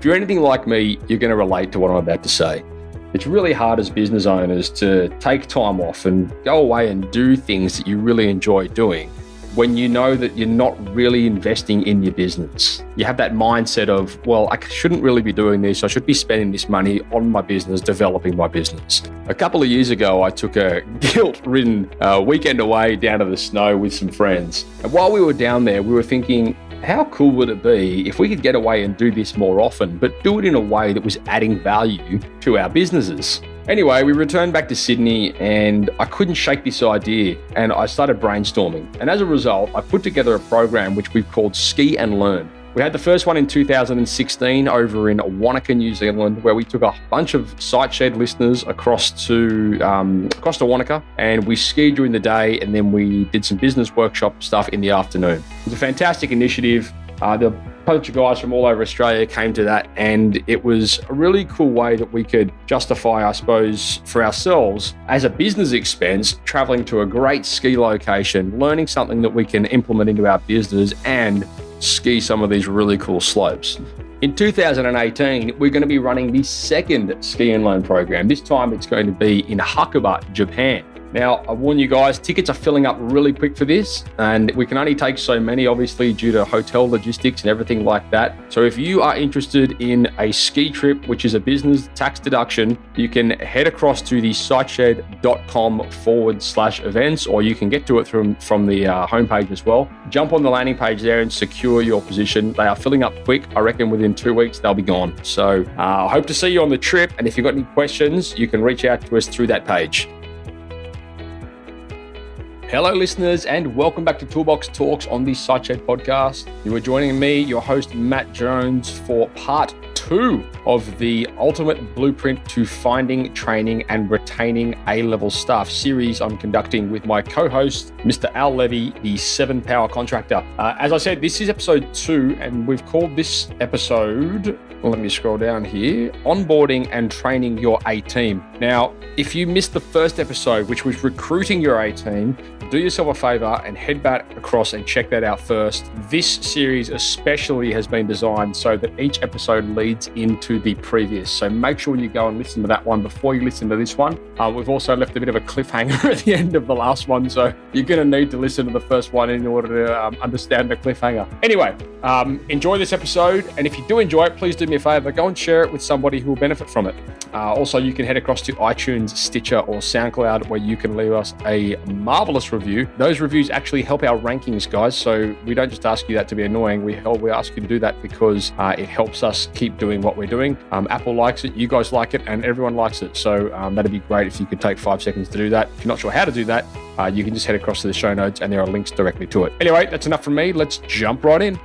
If you're anything like me, you're going to relate to what I'm about to say. It's really hard as business owners to take time off and go away and do things that you really enjoy doing when you know that you're not really investing in your business. You have that mindset of, well, I shouldn't really be doing this. I should be spending this money on my business, developing my business. A couple of years ago, I took a guilt-ridden weekend away down to the snow with some friends. And while we were down there, we were thinking, how cool would it be if we could get away and do this more often, but do it in a way that was adding value to our businesses? Anyway, we returned back to Sydney and I couldn't shake this idea and I started brainstorming. And as a result, I put together a program which we've called Ski and Learn. We had the first one in 2016 over in Wanaka, New Zealand, where we took a bunch of SiteShed listeners across to Wanaka, and we skied during the day, and then we did some business workshop stuff in the afternoon. It was a fantastic initiative. The bunch of guys from all over Australia came to that, and it was a really cool way that we could justify, I suppose, for ourselves as a business expense, traveling to a great ski location, learning something that we can implement into our business and ski some of these really cool slopes. In 2018, we're going to be running the second Ski and Learn program. This time it's going to be in Hakuba, Japan. Now, I warn you guys, tickets are filling up really quick for this, and we can only take so many, obviously, due to hotel logistics and everything like that. So if you are interested in a ski trip, which is a business tax deduction, you can head across to the siteshed.com/events, or you can get to it from the homepage as well. Jump on the landing page there and secure your position. They are filling up quick. I reckon within 2 weeks, they'll be gone. So I hope to see you on the trip. And if you've got any questions, you can reach out to us through that page. Hello, listeners, and welcome back to Toolbox Talks on the SiteShed podcast. You are joining me, your host, Matt Jones, for part 2 of the Ultimate Blueprint to Finding, Training, and Retaining A-Level Staff series I'm conducting with my co-host, Mr. Al Levy, the Seven Power Contractor. As I said, this is episode 2, and we've called this episode, let me scroll down here, Onboarding and Training Your A-Team. Now, if you missed the first episode, which was Recruiting Your A-Team, do yourself a favor and head back across and check that out first. This series especially has been designed so that each episode leads into the previous. So make sure you go and listen to that one before you listen to this one. We've also left a bit of a cliffhanger at the end of the last one, so you're going to need to listen to the first one in order to understand the cliffhanger. Anyway, enjoy this episode, and if you do enjoy it, please do me a favor, go and share it with somebody who will benefit from it. Also, you can head across to iTunes, Stitcher, or SoundCloud, where you can leave us a marvelous review. Those reviews actually help our rankings, guys. So we don't just ask you that to be annoying. We ask you to do that because it helps us keep doing what we're doing. Apple likes it, you guys like it, and everyone likes it. So that'd be great if you could take 5 seconds to do that. If you're not sure how to do that, you can just head across to the show notes, and there are links directly to it. Anyway, that's enough from me. Let's jump right in.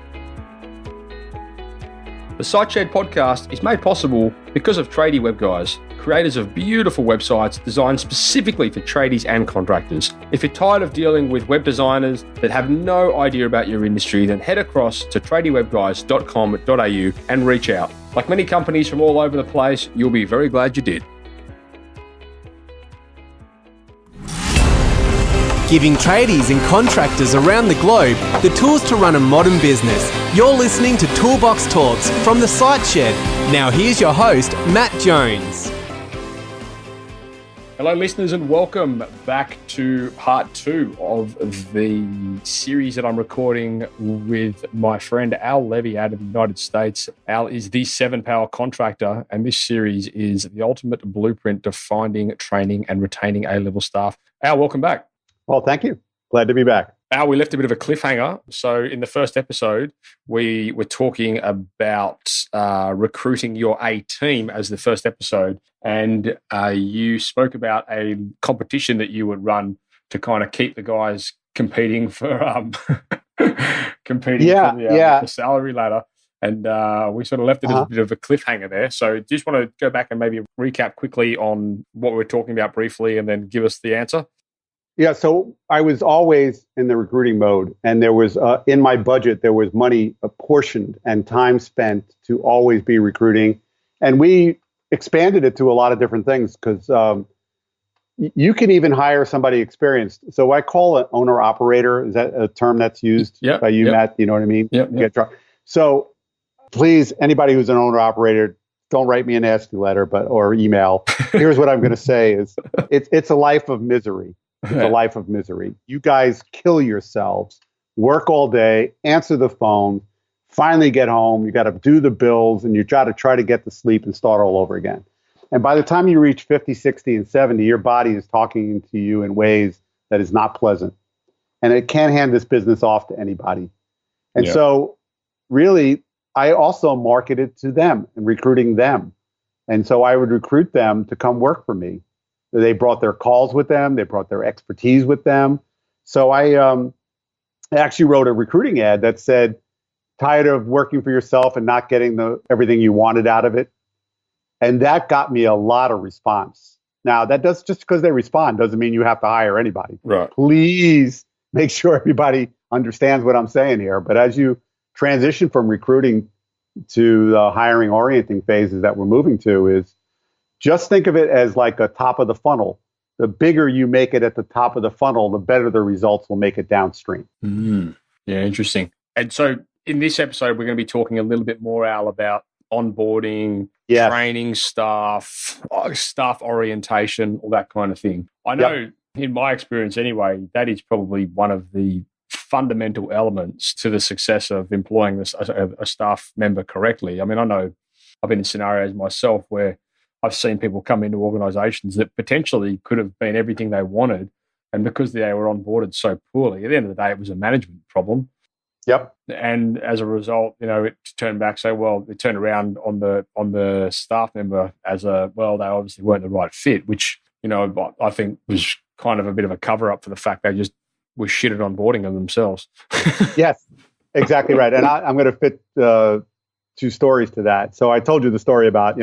The SiteShed podcast is made possible because of Tradie Web Guys, creators of beautiful websites designed specifically for tradies and contractors. If you're tired of dealing with web designers that have no idea about your industry, then head across to tradiewebguys.com.au and reach out. Like many companies from all over the place, you'll be very glad you did. Giving tradies and contractors around the globe the tools to run a modern business. You're listening to Toolbox Talks from the SiteShed. Now here's your host, Matt Jones. Hello, listeners, and welcome back to part 2 of the series that I'm recording with my friend Al Levy out of the United States. Al is the Seven Power Contractor, and this series is the ultimate blueprint to finding, training, and retaining A-level staff. Al, welcome back. Well, thank you. Glad to be back. Al, we left a bit of a cliffhanger. So in the first episode, we were talking about recruiting your A-team as the first episode. And you spoke about a competition that you would run to kind of keep the guys competing for the salary ladder. And we sort of left it as a bit of a cliffhanger there. So just want to go back and maybe recap quickly on what we were talking about briefly and then give us the answer. Yeah, so I was always in the recruiting mode, and there was, in my budget, there was money apportioned and time spent to always be recruiting. And we expanded it to a lot of different things because you can even hire somebody experienced. So I call it owner-operator. Is that a term that's used by you, Matt? You know what I mean? Yep. So Please, anybody who's an owner operator, don't write me a nasty letter, or email. Here's what I'm going to say: is it's a life of misery. It's a life of misery. You guys kill yourselves, work all day, answer the phone, finally get home. You got to do the bills, and you got to try to get to sleep and start all over again. And by the time you reach 50, 60, and 70, your body is talking to you in ways that is not pleasant. And it can't hand this business off to anybody. And so really, I also marketed to them and recruiting them. And so I would recruit them to come work for me. They brought their calls with them. They brought their expertise with them. So I actually wrote a recruiting ad that said, tired of working for yourself and not getting everything you wanted out of it. And that got me a lot of response. Now, that does, just because they respond doesn't mean you have to hire anybody. Right. Please make sure everybody understands what I'm saying here. But as you transition from recruiting to the hiring orienting phases that we're moving to, is just think of it as like a top of the funnel. The bigger you make it at the top of the funnel, the better the results will make it downstream. Mm. Yeah, interesting. And so in this episode, we're going to be talking a little bit more, Al, about onboarding, training staff, staff orientation, all that kind of thing. I know in my experience anyway, that is probably one of the fundamental elements to the success of employing a staff member correctly. I mean, I know I've been in scenarios myself where I've seen people come into organizations that potentially could have been everything they wanted. And because they were onboarded so poorly, at the end of the day, it was a management problem. Yep. And as a result, it turned back. So, well, it turned around on the staff member as they obviously weren't the right fit, which, I think was kind of a bit of a cover up for the fact they just were shit at onboarding them themselves. Yes, exactly right. And I'm going to fit two stories to that. So I told you the story about,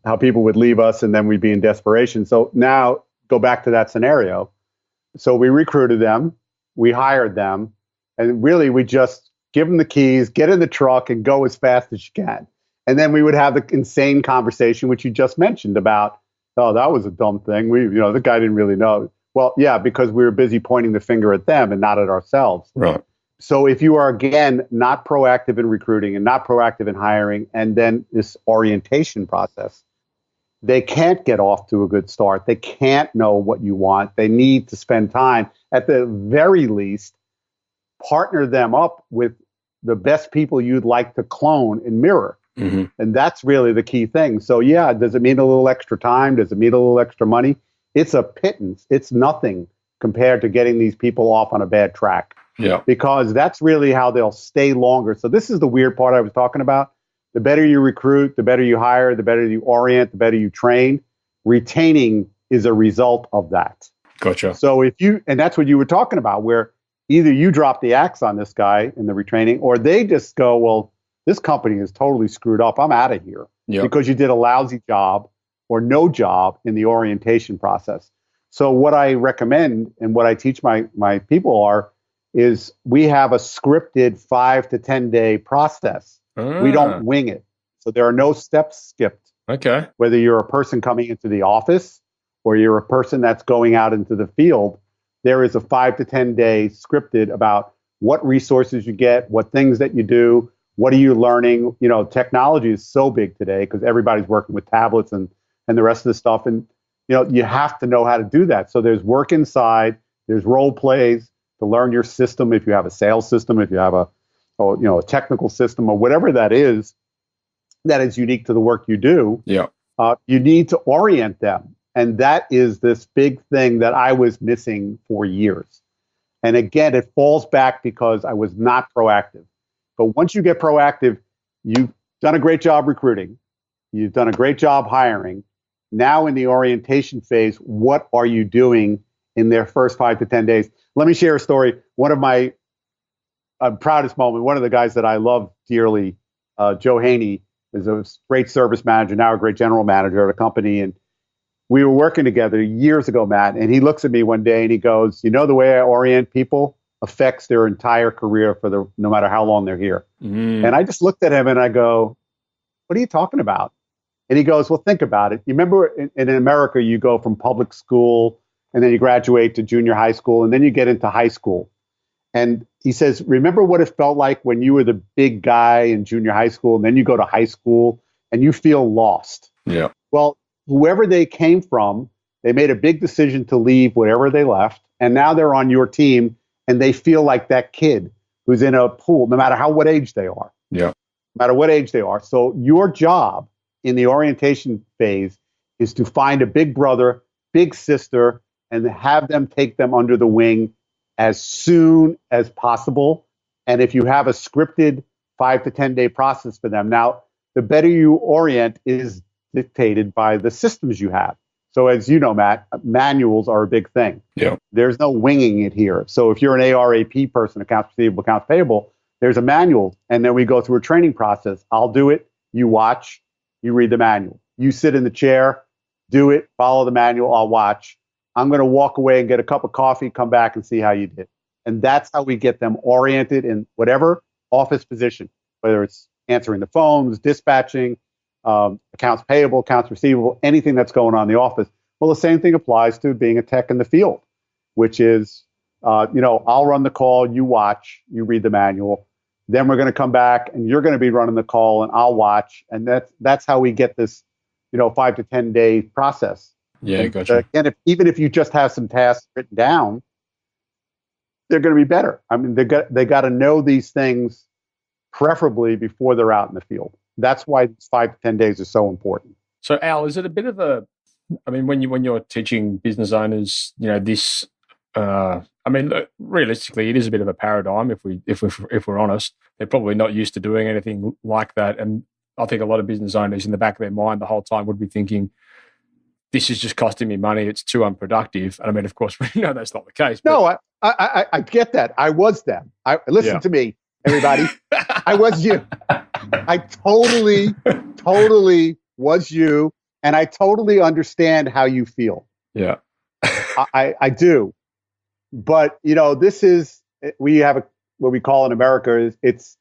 how people would leave us and then we'd be in desperation. So now go back to that scenario. So we recruited them, we hired them, and really we just give them the keys, get in the truck and go as fast as you can. And then we would have the insane conversation, which you just mentioned about, oh, that was a dumb thing. The guy didn't really know. Well, yeah, because we were busy pointing the finger at them and not at ourselves. Right. So if you are, again, not proactive in recruiting and not proactive in hiring, and then this orientation process, they can't get off to a good start. They can't know what you want. They need to spend time, at the very least, partner them up with the best people you'd like to clone and mirror. Mm-hmm. And that's really the key thing. So yeah, does it mean a little extra time? Does it mean a little extra money? It's a pittance. It's nothing compared to getting these people off on a bad track. Yeah. Because that's really how they'll stay longer. So this is the weird part I was talking about. The better you recruit, the better you hire, the better you orient, the better you train. Retaining is a result of that. Gotcha. So and that's what you were talking about, where either you drop the axe on this guy in the retraining, or they just go, well, this company is totally screwed up. I'm out of here. Yep. Because you did a lousy job or no job in the orientation process. So what I recommend and what I teach my people is we have a scripted 5 to 10 day process. We don't wing it. So there are no steps skipped. Okay. Whether you're a person coming into the office or you're a person that's going out into the field, there is a 5 to 10 day scripted about what resources you get, what things that you do, what are you learning. Technology is so big today because everybody's working with tablets and the rest of the stuff. And, you have to know how to do that. So there's work inside, there's role plays to learn your system. If you have a sales system, if you have a technical system or whatever that is unique to the work you do, you need to orient them. And that is this big thing that I was missing for years. And again, it falls back because I was not proactive. But once you get proactive, you've done a great job recruiting. You've done a great job hiring. Now in the orientation phase, what are you doing in their first 5 to 10 days? Let me share a story. One of my proudest moment, one of the guys that I love dearly, Joe Haney, is a great service manager, now a great general manager at a company. And we were working together years ago, Matt, and he looks at me one day and he goes, the way I orient people affects their entire career no matter how long they're here. Mm. And I just looked at him and I go, what are you talking about? And he goes, well, think about it. You remember in America, you go from public school and then you graduate to junior high school and then you get into high school. And he says, remember what it felt like when you were the big guy in junior high school, and then you go to high school and you feel lost. Yeah. Well, whoever they came from, they made a big decision to leave wherever they left. And now they're on your team and they feel like that kid who's in a pool, no matter what age they are. Yeah. No matter what age they are. So your job in the orientation phase is to find a big brother, big sister, and have them take them under the wing as soon as possible. And if you have a scripted 5 to 10 day process for them, now the better you orient is dictated by the systems you have. So as you know, Matt, manuals are a big thing. Yeah. There's no winging it here. So if you're an AR/AP person, accounts receivable, accounts payable, there's a manual. And then we go through a training process. I'll do it. You watch, you read the manual. You sit in the chair, do it, follow the manual, I'll watch. I'm going to walk away and get a cup of coffee, come back and see how you did. And that's how we get them oriented in whatever office position, whether it's answering the phones, dispatching, accounts payable, accounts receivable, anything that's going on in the office. Well, the same thing applies to being a tech in the field, which is, I'll run the call, you watch, you read the manual. Then we're going to come back and you're going to be running the call and I'll watch. And that's how we get this, 5 to 10 day process. Yeah, gotcha. And even if you just have some tasks written down, they're going to be better. I mean, they got to know these things preferably before they're out in the field. That's why 5 to 10 days is so important. So, Al, is it a bit of when you're teaching business owners, this, look, realistically, it is a bit of a paradigm. If we're honest, they're probably not used to doing anything like that. And I think a lot of business owners in the back of their mind the whole time would be thinking, this is just costing me money. It's too unproductive. And of course, we know that's not the case. No, I get that. I was them. Listen to me, everybody. I was you. I totally was you. And I totally understand how you feel. Yeah. I do. But, we have what we call in America is it's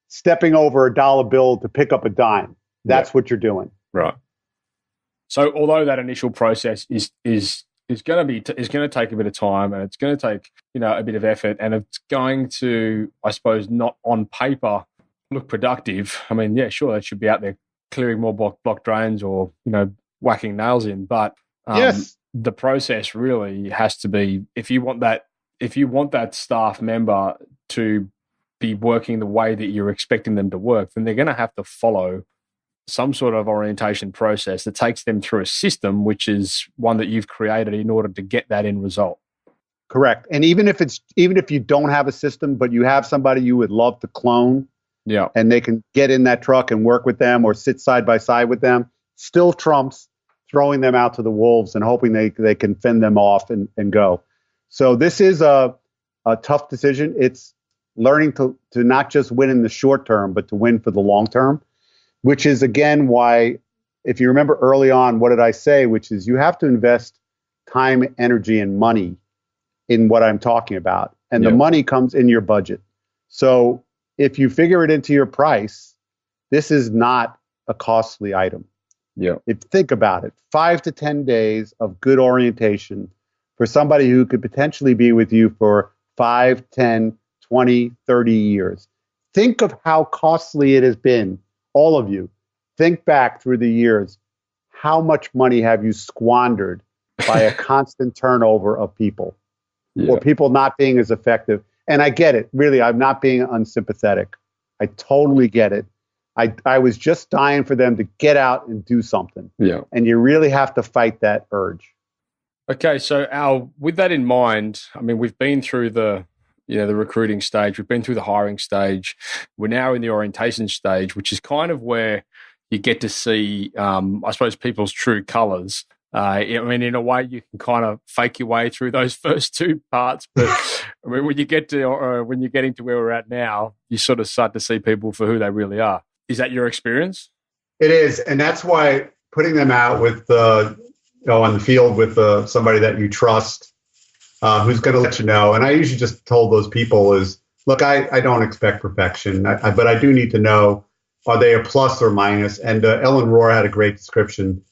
stepping over a dollar bill to pick up a dime. That's what you're doing. Right. So although that initial process is going to take a bit of time and it's going to take, a bit of effort and it's going to, I suppose, not on paper look productive. I mean, yeah, sure, they should be out there clearing more block drains or, whacking nails in. But yes, the process really has to be, if you want that staff member to be working the way that you're expecting them to work, then they're going to have to follow some sort of orientation process that takes them through a system, which is one that you've created in order to get that end result. Correct. And even if you don't have a system, but you have somebody you would love to clone, and they can get in that truck and work with them or sit side by side with them, still trumps throwing them out to the wolves and hoping they can fend them off and go. So this is a tough decision. It's learning to not just win in the short term, but to win for the long term, which is, again, why, if you remember early on, what did I say? Which is you have to invest time, energy, and money in what I'm talking about. And the money comes in your budget. So if you figure it into your price, this is not a costly item. Yeah. Think about it, 5 to 10 days of good orientation for somebody who could potentially be with you for 5, 10, 20, 30 years. Think of how costly it has been. All of you, think back through the years. How much money have you squandered by a constant turnover of people or people not being as effective? And I get it. Really, I'm not being unsympathetic. I totally get it. I was just dying for them to get out and do something. Yeah. And you really have to fight that urge. Okay. So, Al, with that in mind, we've been through the recruiting stage. We've been through the hiring stage. We're now in the orientation stage, which is kind of where you get to see, I suppose, people's true colors. In a way, you can kind of fake your way through those first two parts. But when you get to, when you're getting to where we're at now, you sort of start to see people for who they really are. Is that your experience? It is. And that's why putting them out with, on the field with somebody that you trust, who's going to let you know. And I usually just told those people is, look, I don't expect perfection, but I do need to know, are they a plus or minus? And Ellen Rohr had a great description.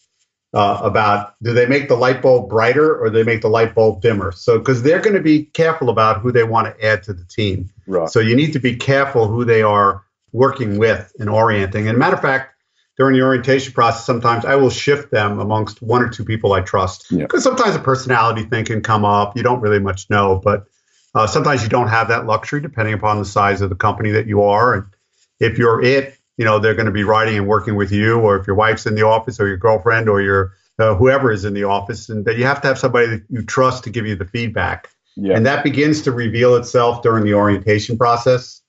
about do they make the light bulb brighter or do they make the light bulb dimmer? So because they're going to be careful about who they want to add to the team. Right. So you need to be careful who they are working with and orienting. And matter of fact, during the orientation process, sometimes I will shift them amongst one or two people I trust. Because sometimes a personality thing can come up. You don't really much know, but sometimes you don't have that luxury depending upon the size of the company that you are. And if you're they're going to be riding and working with you, or if your wife's in the office or your girlfriend or your whoever is in the office, and that you have to have somebody that you trust to give you the feedback. Yeah. And that begins to reveal itself during the orientation process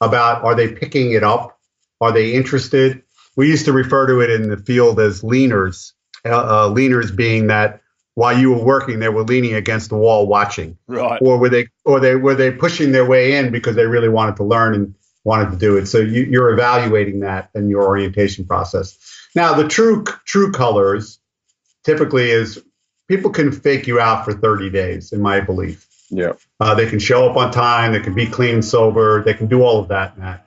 about, are they picking it up? Are they interested? We used to refer to it in the field as leaners, leaners being that while you were working, they were leaning against the wall watching. Right. Or were they pushing their way in because they really wanted to learn and wanted to do it. So you're evaluating that in your orientation process. Now, the true colors typically is people can fake you out for 30 days, in my belief. Yeah. They can show up on time. They can be clean and sober. They can do all of that, Matt.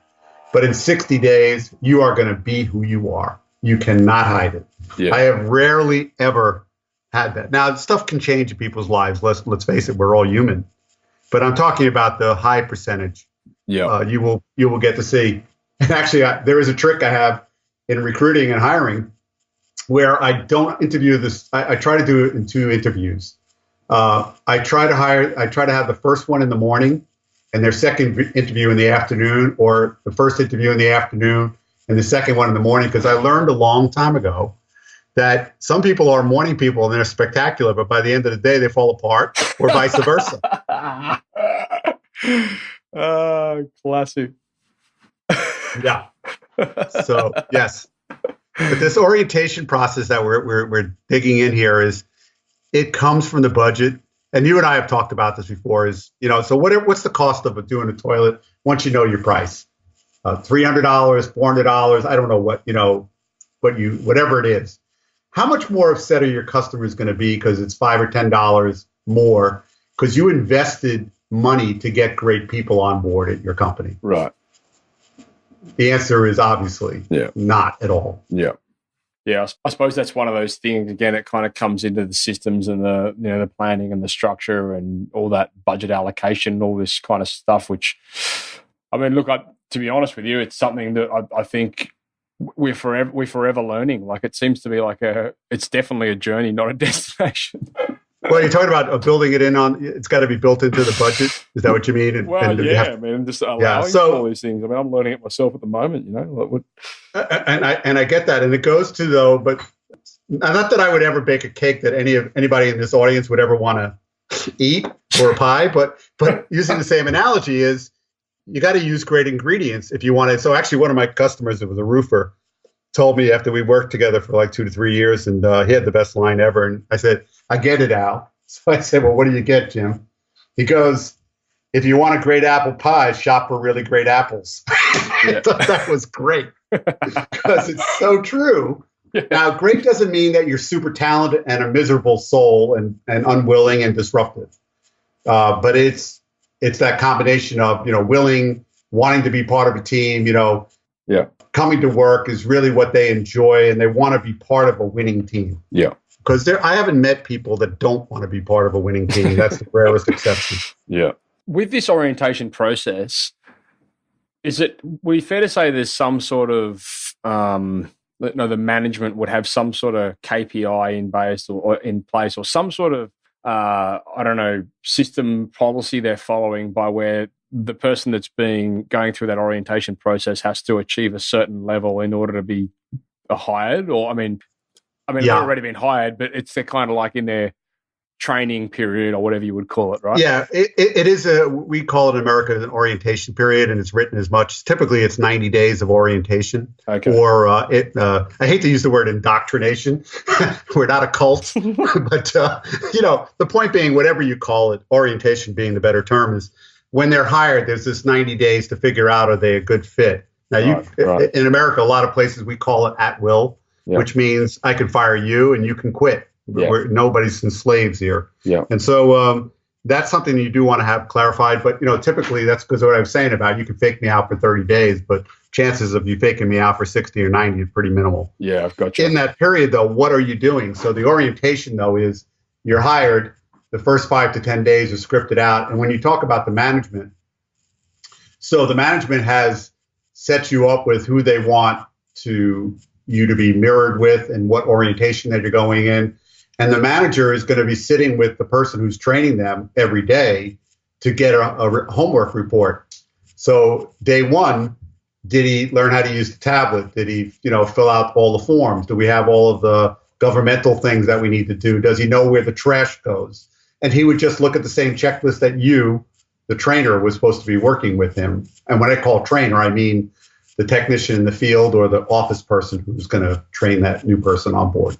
But in 60 days, you are going to be who you are. You cannot hide it. Yeah. I have rarely ever had that. Now, stuff can change in people's lives. Let's face it, we're all human. But I'm talking about the high percentage. Yeah, you will get to see. And actually, there is a trick I have in recruiting and hiring where I don't interview this. I try to do it in 2 interviews. I try to have the first one in the morning and their second interview in the afternoon, or the first interview in the afternoon and the second one in the morning, because I learned a long time ago that some people are morning people and they're spectacular, but by the end of the day, they fall apart, or vice versa. Classic. Yeah. So yes, but this orientation process that we're digging in here it comes from the budget, and you and I have talked about this before. So what's the cost of doing a toilet once you know your price? $300, $400. I don't know whatever it is. How much more upset are your customers going to be because it's $5 or $10 more because you invested money to get great people on board at your company? Right. The answer is obviously not at all. Yeah. Yeah, I suppose that's one of those things. Again, it kind of comes into the systems and the planning and the structure and all that budget allocation, all this kind of stuff. Which, I mean, look, to be honest with you, it's something that I think we're forever learning. Like, it seems to be it's definitely a journey, not a destination. Well, you're talking about building it in on. It's got to be built into the budget. Is that what you mean? Just allowing all these things. I mean, I'm learning it myself at the moment. And I get that, and it goes to but not that I would ever bake a cake that anybody in this audience would ever want to eat, or a pie, but using the same analogy is you got to use great ingredients if you want to. So actually, one of my customers, it was a roofer, told me after we worked together for like 2 to 3 years, and he had the best line ever. And I said, I get it, Al. So I said, well, what do you get, Jim? He goes, if you want a great apple pie, shop for really great apples. I thought that was great because it's so true. Yeah. Now, great doesn't mean that you're super talented and a miserable soul and unwilling and disruptive. But it's that combination of, willing, wanting to be part of a team, coming to work is really what they enjoy, and they want to be part of a winning team. Yeah. Because I haven't met people that don't want to be part of a winning team. That's the rarest exception. Yeah. With this orientation process, would it be fair to say there's some sort of, the management would have some sort of KPI in place or some sort of, system policy they're following by where the person that's going through that orientation process has to achieve a certain level in order to be hired? Or, they've already been hired, but they're kind of like in their training period or whatever you would call it, right? Yeah, it is we call it in America an orientation period, and it's written as much. Typically, it's 90 days of orientation. Okay. Or I hate to use the word indoctrination. We're not a cult, but the point being, whatever you call it, orientation being the better term, is when they're hired, there's this 90 days to figure out are they a good fit. Now, in America, a lot of places we call it at will. Yeah. Which means I can fire you and you can quit. Yeah. Nobody's enslaved here. Yeah. And so that's something you do want to have clarified. But, typically that's because of what I was saying about you can fake me out for 30 days, but chances of you faking me out for 60 or 90 is pretty minimal. Yeah, I've got you. In that period, though, what are you doing? So the orientation, though, is you're hired. The first 5 to 10 days is scripted out. And when you talk about the management, so the management has set you up with who they want you to be mirrored with and what orientation that you're going in. And the manager is going to be sitting with the person who's training them every day to get a homework report. So day one, did he learn how to use the tablet? Did he, fill out all the forms? Do we have all of the governmental things that we need to do? Does he know where the trash goes? And he would just look at the same checklist that you, the trainer, was supposed to be working with him. And when I call trainer, I mean the technician in the field or the office person who's going to train that new person on board,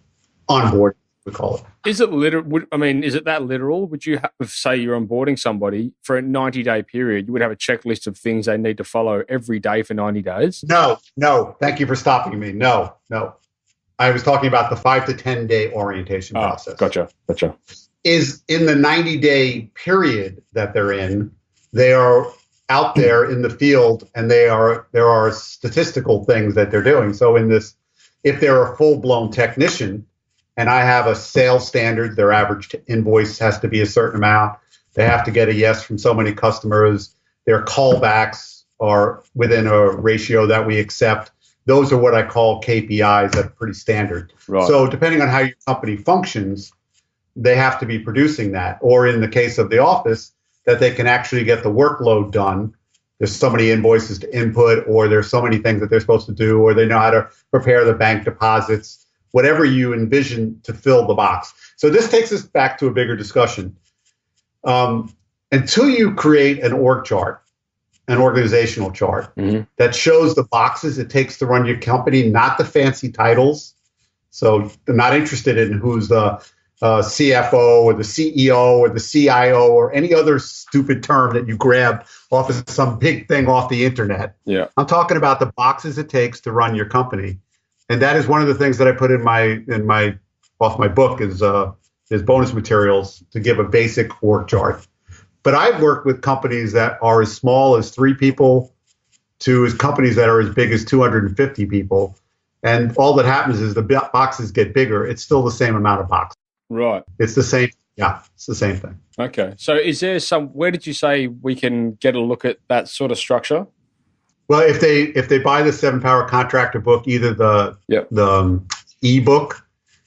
we call it. Is it literal? I mean, is it that literal? Would you have, say you're onboarding somebody for a 90-day period, you would have a checklist of things they need to follow every day for 90 days? No. Thank you for stopping me. No. I was talking about the 5 to 10 day orientation process. Gotcha. Is in the 90-day period that they're in, they are out there in the field, and there are statistical things that they're doing. So in this, if they're a full-blown technician, and I have a sales standard, their average invoice has to be a certain amount. They have to get a yes from so many customers. Their callbacks are within a ratio that we accept. Those are what I call KPIs that are pretty standard. Right. So depending on how your company functions, they have to be producing that. Or in the case of the office, that they can actually get the workload done. There's so many invoices to input, or there's so many things that they're supposed to do, or they know how to prepare the bank deposits, whatever you envision to fill the box. So this takes us back to a bigger discussion. Until you create an org chart, an organizational chart that shows the boxes it takes to run your company, not the fancy titles. So I'm not interested in who's the CFO or the CEO or the CIO or any other stupid term that you grab off of some big thing off the internet. Yeah, I'm talking about the boxes it takes to run your company. And that is one of the things that I put in my book is bonus materials to give a basic org chart. But I've worked with companies that are as small as 3 people to companies that are as big as 250 people. And all that happens is the boxes get bigger. It's still the same amount of boxes. Right. It's the same. Yeah, it's the same thing. Okay. So is there where did you say we can get a look at that sort of structure? Well, if they buy the 7 Power Contractor book, either the ebook,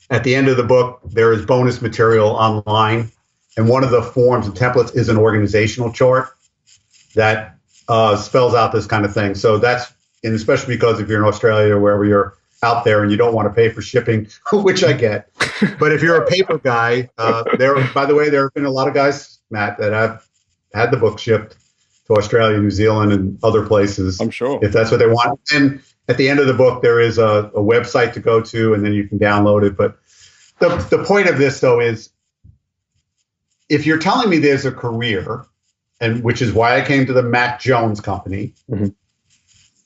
at the end of the book, there is bonus material online. And one of the forms and templates is an organizational chart that spells out this kind of thing. So and especially because if you're in Australia or wherever you're out there and you don't want to pay for shipping, which I get. But if you're a paper guy, by the way, there have been a lot of guys, Matt, that have had the book shipped to Australia, New Zealand, and other places. I'm sure. If that's what they want. And at the end of the book, there is a website to go to, and then you can download it. But the point of this, though, is if you're telling me there's a career, and which is why I came to the Matt Jones company,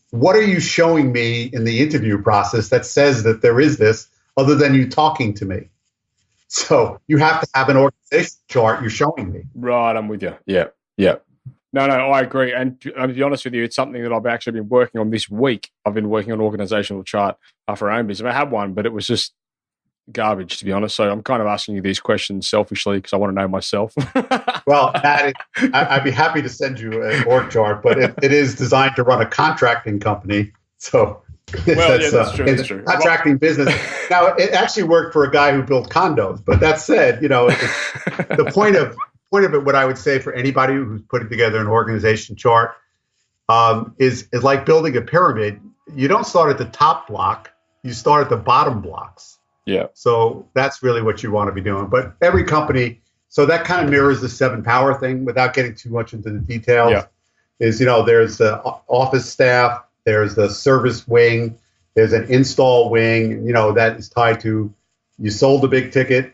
what are you showing me in the interview process that says that there is this other than you talking to me? So you have to have an organization chart you're showing me. Right, I'm with you. Yeah. No, I agree. And to be honest with you, it's something that I've actually been working on this week. I've been working on an organizational chart for our own business. I had one, but it was just garbage, to be honest. So I'm kind of asking you these questions selfishly because I want to know myself. Well, I'd be happy to send you an org chart, but it is designed to run a contracting company. So that's true. That's true. Contracting business. Now, it actually worked for a guy who built condos. But that said, the point of it, what I would say for anybody who's putting together an organization chart is like building a pyramid. You don't start at the top block. You start at the bottom blocks. Yeah. So that's really what you want to be doing. But every company, so that kind of mirrors the 7 Power thing without getting too much into the details. Yeah. Is, there's the office staff, there's the service wing, there's an install wing, that is tied to you sold a big ticket.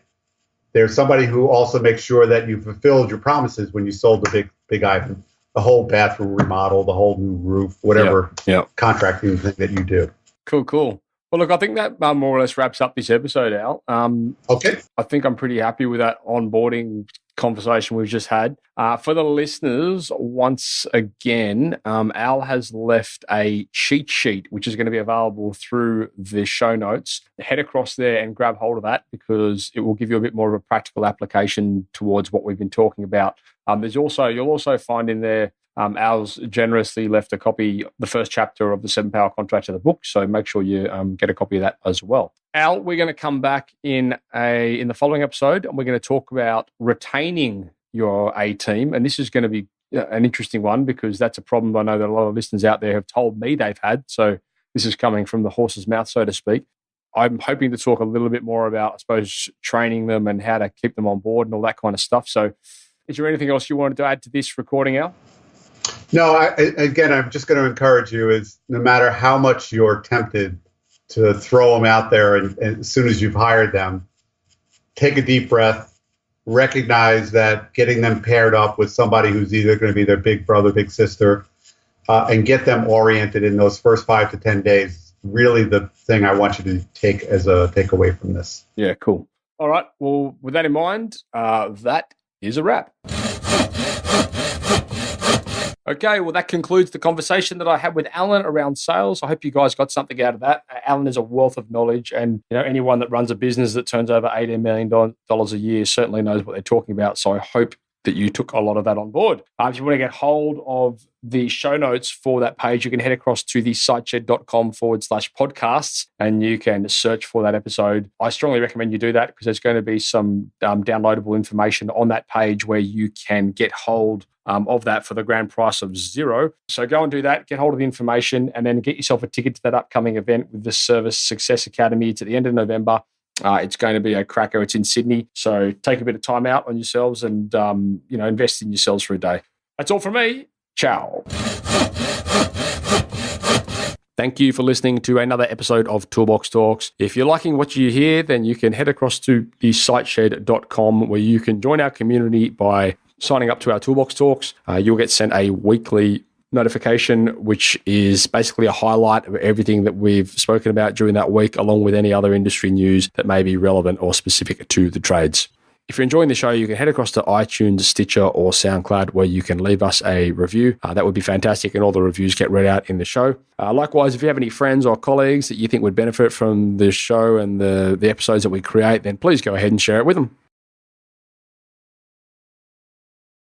There's somebody who also makes sure that you fulfilled your promises when you sold the big item, the whole bathroom remodel, the whole new roof, whatever contracting thing that you do. Cool. Well, look, I think that more or less wraps up this episode, Al. Okay. I think I'm pretty happy with that onboarding conversation we've just had. For the listeners, once again, Al has left a cheat sheet, which is going to be available through the show notes. Head across there and grab hold of that because it will give you a bit more of a practical application towards what we've been talking about. You'll also find in there, Al's generously left a copy, the first chapter of the 7 Power Contractor, the book. So make sure you get a copy of that as well. Al, we're going to come back in the following episode, and we're going to talk about retaining your A team. And this is going to be an interesting one because that's a problem I know that a lot of listeners out there have told me they've had. So this is coming from the horse's mouth, so to speak. I'm hoping to talk a little bit more about, I suppose, training them and how to keep them on board and all that kind of stuff. So is there anything else you wanted to add to this recording, Al? No, again, I'm just going to encourage you is no matter how much you're tempted to throw them out there and as soon as you've hired them, take a deep breath, recognize that getting them paired up with somebody who's either going to be their big brother, big sister, and get them oriented in those first 5 to 10 days, really the thing I want you to take as a takeaway from this. Yeah, cool. All right. Well, with that in mind, that is a wrap. Okay, well, that concludes the conversation that I had with Alan around sales. I hope you guys got something out of that. Alan is a wealth of knowledge, and anyone that runs a business that turns over $18 million a year certainly knows what they're talking about. So I hope that you took a lot of that on board. If you want to get hold of the show notes for that page, you can head across to the siteshed.com/podcasts and you can search for that episode. I strongly recommend you do that because there's going to be some downloadable information on that page where you can get hold of that for the grand price of $0. So go and do that, get hold of the information, and then get yourself a ticket to that upcoming event with the Service Success Academy. It's at the end of November. It's going to be a cracker. It's in Sydney. So take a bit of time out on yourselves and, invest in yourselves for a day. That's all from me. Ciao. Thank you for listening to another episode of Toolbox Talks. If you're liking what you hear, then you can head across to the siteshed.com where you can join our community by signing up to our Toolbox Talks. You'll get sent a weekly notification, which is basically a highlight of everything that we've spoken about during that week, along with any other industry news that may be relevant or specific to the trades. If you're enjoying the show, you can head across to iTunes, Stitcher, or SoundCloud, where you can leave us a review. That would be fantastic, and all the reviews get read out in the show. Likewise, if you have any friends or colleagues that you think would benefit from this show and the episodes that we create, then please go ahead and share it with them.